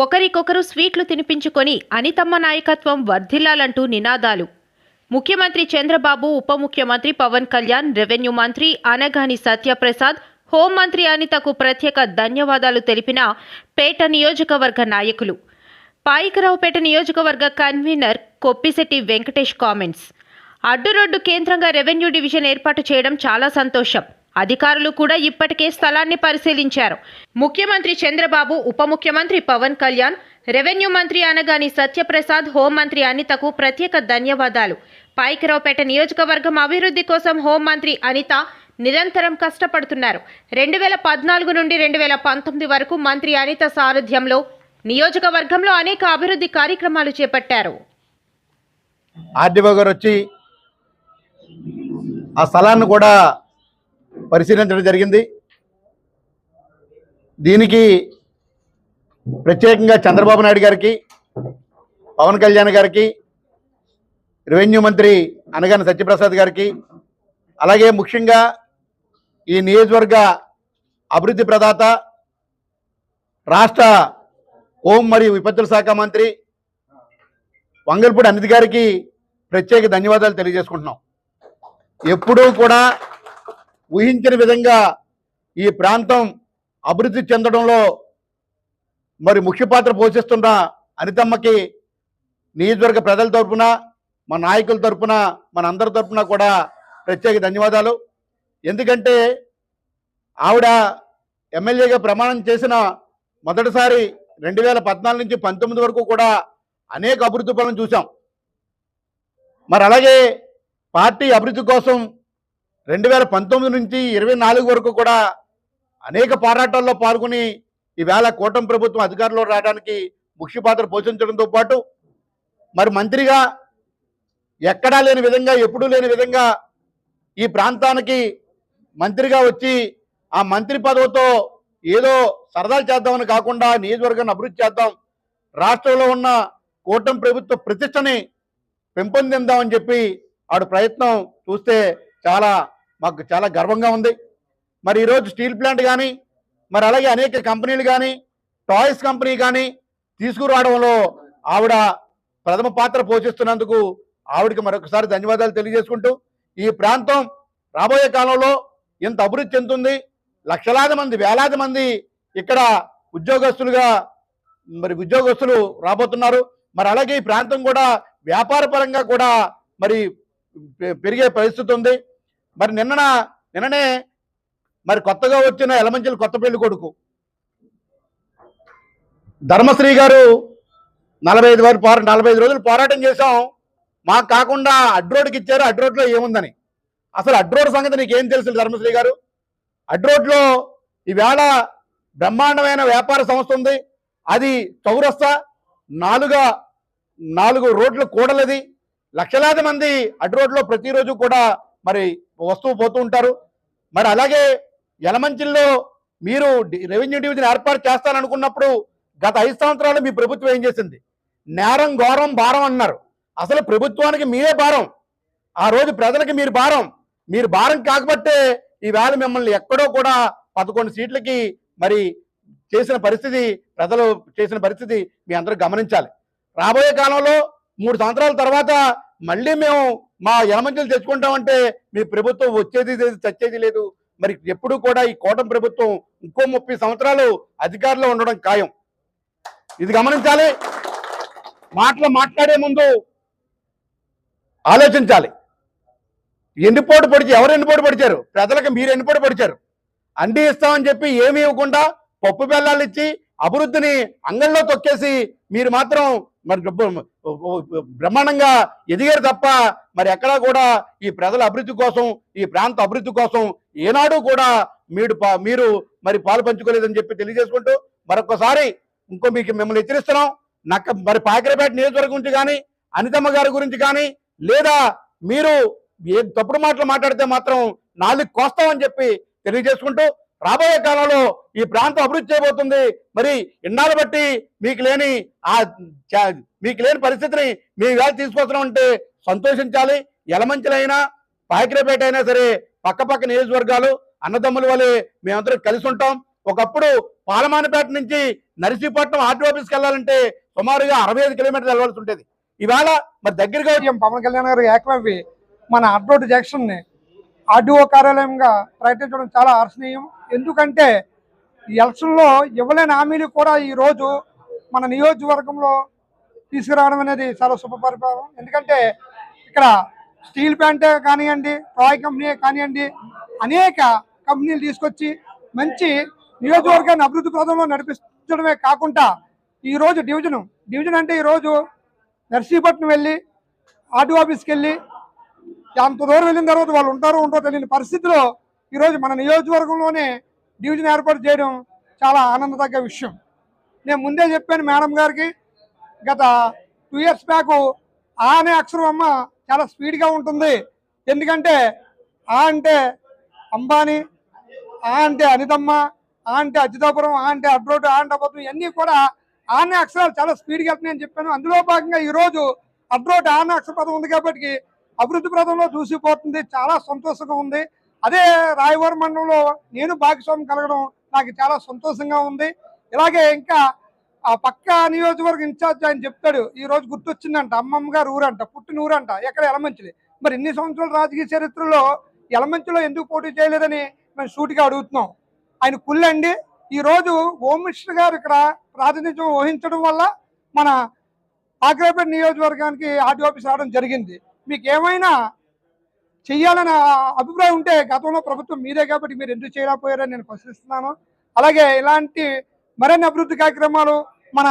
ఒకరికొకరు స్వీట్లు తినిపించుకొని అనితమ్మ నాయకత్వం వర్ధిల్లాలంటూ నినాదాలు. ముఖ్యమంత్రి చంద్రబాబు, ఉప ముఖ్యమంత్రి పవన్ కళ్యాణ్, రెవెన్యూ మంత్రి అనగాని సత్యప్రసాద్, హోంమంత్రి అనితకు ప్రత్యేక ధన్యవాదాలు తెలిపిన పేట నియోజకవర్గ నాయకులు. పాయికరావుపేట నియోజకవర్గ కన్వీనర్ కొప్పిశెట్టి వెంకటేష్ కామెంట్స్. అడ్డురోడ్డు కేంద్రంగా రెవెన్యూ డివిజన్ ఏర్పాటు చేయడం చాలా సంతోషం. అధికారులు కూడా ఇప్పటికే స్థలాన్ని పరిశీలించారు. ముఖ్యమంత్రి చంద్రబాబు, ఉప ముఖ్యమంత్రి పవన్ కళ్యాణ్, రెవెన్యూ మంత్రి అనగాని సత్యప్రసాద్, హోంమంత్రి అనితకు ప్రత్యేక ధన్యవాదాలు. పాయికరావుపేట నియోజకవర్గం అభివృద్ధి కోసం హోంమంత్రి అనిత నిరంతరం కష్టపడుతున్నారు. 2014 నుండి 2019 వరకు మంత్రి అనిత సారథ్యంలో నియోజకవర్గంలో అనేక అభివృద్ధి కార్యక్రమాలు చేపట్టారు. ఆర్డీఓ గారు వచ్చి ఆ స్థలాన్ని కూడా పరిశీలించడం జరిగింది. దీనికి ప్రత్యేకంగా చంద్రబాబు నాయుడు గారికి, పవన్ కళ్యాణ్ గారికి, రెవెన్యూ మంత్రి అనగాని సత్యప్రసాద్ గారికి, అలాగే ముఖ్యంగా ఈ నియోజకవర్గ అభివృద్ధి ప్రదాత, రాష్ట్ర హోం మరియు విపత్తుల శాఖ మంత్రి వంగల్పూడి అనిత గారికి ప్రత్యేక ధన్యవాదాలు తెలియజేసుకుంటున్నాం. ఎప్పుడూ కూడా ఊహించిన విధంగా ఈ ప్రాంతం అభివృద్ధి చెందడంలో మరి ముఖ్య పాత్ర పోషిస్తున్న అనితమ్మకి నియోజకవర్గ ప్రజల తరఫున, మన నాయకుల తరఫున, మన అందరి తరఫున కూడా ప్రత్యేక ధన్యవాదాలు. ఎందుకంటే ఆవిడ ఎమ్మెల్యేగా ప్రమాణం చేసిన మొదటిసారి 2014 నుంచి 19 వరకు కూడా అనేక అభివృద్ధి పనులను చూసాం. మరి అలాగే పార్టీ అభివృద్ధి కోసం 2019 నుంచి 24 వరకు కూడా అనేక పోరాటాల్లో పాల్గొని ఈవేళ కూటమి ప్రభుత్వం అధికారంలో రావడానికి ముఖ్య పాత్ర పోషించడంతో పాటు మరి మంత్రిగా ఎక్కడా లేని విధంగా, ఎప్పుడూ లేని విధంగా ఈ ప్రాంతానికి మంత్రిగా వచ్చి ఆ మంత్రి పదవితో ఏదో సరదాలు చేద్దామని కాకుండా నియోజకవర్గాన్ని అభివృద్ధి చేద్దాం, రాష్ట్రంలో ఉన్న కూటమి ప్రభుత్వ ప్రతిష్టని పెంపొందిద్దామని చెప్పి ఆవిడ ప్రయత్నం చూస్తే మాకు చాలా గర్వంగా ఉంది. మరి ఈరోజు స్టీల్ ప్లాంట్ కానీ, మరి అలాగే అనేక కంపెనీలు కానీ, టాయ్స్ కంపెనీ కానీ తీసుకురావడంలో ఆవిడ ప్రథమ పాత్ర పోషిస్తున్నందుకు ఆవిడకి మరొకసారి ధన్యవాదాలు తెలియజేసుకుంటూ, ఈ ప్రాంతం రాబోయే కాలంలో ఎంత అభివృద్ధి చెందుతుంది, లక్షలాది మంది, వేలాది మంది ఇక్కడ ఉద్యోగస్తులు రాబోతున్నారు. మరి అలాగే ఈ ప్రాంతం కూడా వ్యాపార పరంగా కూడా మరి పెరిగే పరిస్థితి ఉంది. మరి నిన్ననే మరి కొత్తగా వచ్చిన ఎలమంచిల కొత్త పెళ్లి కొడుకు ధర్మశ్రీ గారు 45 రోజులు పోరాటం చేశాం, మాకు కాకుండా అడ్రోడ్కి ఇచ్చారు, అడ్రోడ్లో ఏముందని. అసలు అడ్రోడ్ సంగతి నీకేం తెలుసు ధర్మశ్రీ గారు? అడ్రోడ్లో ఈవేళ బ్రహ్మాండమైన వ్యాపార సంస్థ ఉంది. అది చౌరస్తా 4 రోడ్లు కూడలది. లక్షలాది మంది అడ్రోడ్లో ప్రతిరోజు కూడా మరి వస్తూ పోతూ ఉంటారు. మరి అలాగే యలమంచిల్లో మీరు రెవెన్యూ డివిజన్ ఏర్పాటు చేస్తాననుకున్నప్పుడు గత 5 సంవత్సరాలు మీ ప్రభుత్వం ఏం చేసింది? నేరం, ఘోరం, భారం అన్నారు. అసలు ప్రభుత్వానికి మీరే భారం. ఆ రోజు ప్రజలకి మీరు భారం కాకపోతే ఈవేళ మిమ్మల్ని ఎక్కడో కూడా 11 సీట్లకి మరి ప్రజలు చేసిన పరిస్థితి మీ అందరూ గమనించాలి. రాబోయే కాలంలో 3 సంవత్సరాల తర్వాత మళ్ళీ మేము మా యలమంచిలు తెచ్చుకుంటామంటే మీ ప్రభుత్వం వచ్చేది లేదు, చచ్చేది లేదు. మరి ఎప్పుడు కూడా ఈ కూటమి ప్రభుత్వం ఇంకో 30 సంవత్సరాలు అధికారంలో ఉండడం ఖాయం. ఇది గమనించాలి. మాట్లాడే ముందు ఆలోచించాలి. ఎవరు ఎన్నిపోటు పొడిచారు? ప్రజలకు మీరు ఎన్నిపోటు పొడిచారు. అండి ఇస్తామని చెప్పి ఏమి ఇవ్వకుండా పప్పు బెల్లాలు ఇచ్చి అభివృద్ధిని అంగంలో తొక్కేసి మీరు మాత్రం మరి బ్రహ్మాండంగా ఎదిగారు తప్ప మరి ఎక్కడా కూడా ఈ ప్రజల అభివృద్ధి కోసం, ఈ ప్రాంత అభివృద్ధి కోసం ఏనాడు కూడా మీరు మరి పాలు పంచుకోలేదని చెప్పి తెలియజేసుకుంటూ మరొకసారి మిమ్మల్ని హెచ్చరిస్తున్నాం. మరి పాకిరపేట నియోజకవర్గం గురించి కానీ, అనితమ్మ గారి గురించి కానీ, లేదా మీరు ఏ తప్పుడు మాటలు మాట్లాడితే మాత్రం 4 కోస్తామని చెప్పి తెలియజేసుకుంటూ రాబోయే కాలంలో ఈ ప్రాంతం అభివృద్ధి చేయబోతుంది. మరి ఇన్నాళ్ళు బట్టి మీకు లేని పరిస్థితిని మేము ఇవాళ తీసుకొస్తున్నాం అంటే సంతోషించాలి. యలమంచిలైనా, పాకిరపేట అయినా సరే పక్క నియోజకవర్గాలు, అన్నదమ్ముల వలె మేమందరం కలిసి ఉంటాం. ఒకప్పుడు పాలమానపేట నుంచి నర్సీపట్నం ఆర్టీ ఆఫీస్కి వెళ్ళాలంటే సుమారుగా 65 కిలోమీటర్లు వెళ్ళవలసి ఉండేది. ఈవేళ మరి దగ్గరగా పవన్ కళ్యాణ్ గారు ఏకమైపోయి మన అడ్రోడ్ జంక్షన్ ని ఆర్డీఓ కార్యాలయంగా ప్రకటించడం చాలా హర్షణీయం. ఎందుకంటే ఈ ఎలక్షన్ లో ఇవ్వలేని హామీలు కూడా ఈ రోజు మన నియోజకవర్గంలో తీసుకురావడం అనేది చాలా శుభపరిపాలన. ఎందుకంటే ఇక్కడ స్టీల్ ప్లాంటే కానివ్వండి, టాయ్ కంపెనీ కానివ్వండి, అనేక కంపెనీలు తీసుకొచ్చి మంచి నియోజకవర్గాన్ని అభివృద్ధి పథంలో నడిపించడమే కాకుండా ఈరోజు డివిజన్ అంటే ఈరోజు నర్సీపట్నం వెళ్ళి ఆర్డీఓ ఆఫీస్కి వెళ్ళి అంత దూరం వెళ్ళిన తర్వాత వాళ్ళు ఉంటారో తెలియని పరిస్థితిలో ఈరోజు మన నియోజకవర్గంలోనే డివిజన్ ఏర్పాటు చేయడం చాలా ఆనందదగ్గ విషయం. నేను ముందే చెప్పాను మేడం గారికి, గత 2 ఇయర్స్ బ్యాక్ ఆ అనే అక్షరం అమ్మ చాలా స్పీడ్గా ఉంటుంది. ఎందుకంటే ఆ అంటే అంబానీ, ఆ అంటే అనితమ్మ, ఆ అంటే అచ్యుతాపురం, ఆ అంటే అడ్రోడ్, ఆ అంటే అబద్ధం, ఇవన్నీ కూడా ఆ అనే అక్షరాలు చాలా స్పీడ్గా వెళ్తున్నాయని చెప్పాను. అందులో భాగంగా ఈరోజు అడ్రోడ్ ఆ అనే అక్షర పదం ఉంది కాబట్టి అభివృద్ధి పథంలో దూసిపోతుంది. చాలా సంతోషంగా ఉంది. అదే రాయవరం మండలంలో నేను భాగస్వామ్యం కలగడం నాకు చాలా సంతోషంగా ఉంది. ఇలాగే ఇంకా ఆ పక్క నియోజకవర్గ ఇన్ఛార్జ్ ఆయన చెప్తాడు, ఈ రోజు గుర్తొచ్చిందంట అమ్మమ్మ గారు ఊరంట, పుట్టిన ఊరంట, ఎక్కడ ఎలమంచిలి. మరి ఇన్ని సంవత్సరాల రాజకీయ చరిత్రలో ఎలమంచిలో ఎందుకు పోటీ చేయలేదని మేము సూటిగా అడుగుతున్నాం. ఆయన కుళ్ళండి. ఈరోజు హోమ్ మినిస్టర్ గారు ఇక్కడ ప్రాతినిధ్యం వహించడం వల్ల మన ఆగ్రాపేట నియోజకవర్గానికి ఆర్డీ ఆఫీస్ రావడం జరిగింది. మీకు ఏమైనా చెయ్యాలనే అభిప్రాయం ఉంటే గతంలో ప్రభుత్వం మీదే కాబట్టి మీరు ఎందుకు చేయలేకపోయారని నేను ప్రశ్నిస్తున్నాను. అలాగే ఇలాంటి మరిన్ని అభివృద్ధి కార్యక్రమాలు మన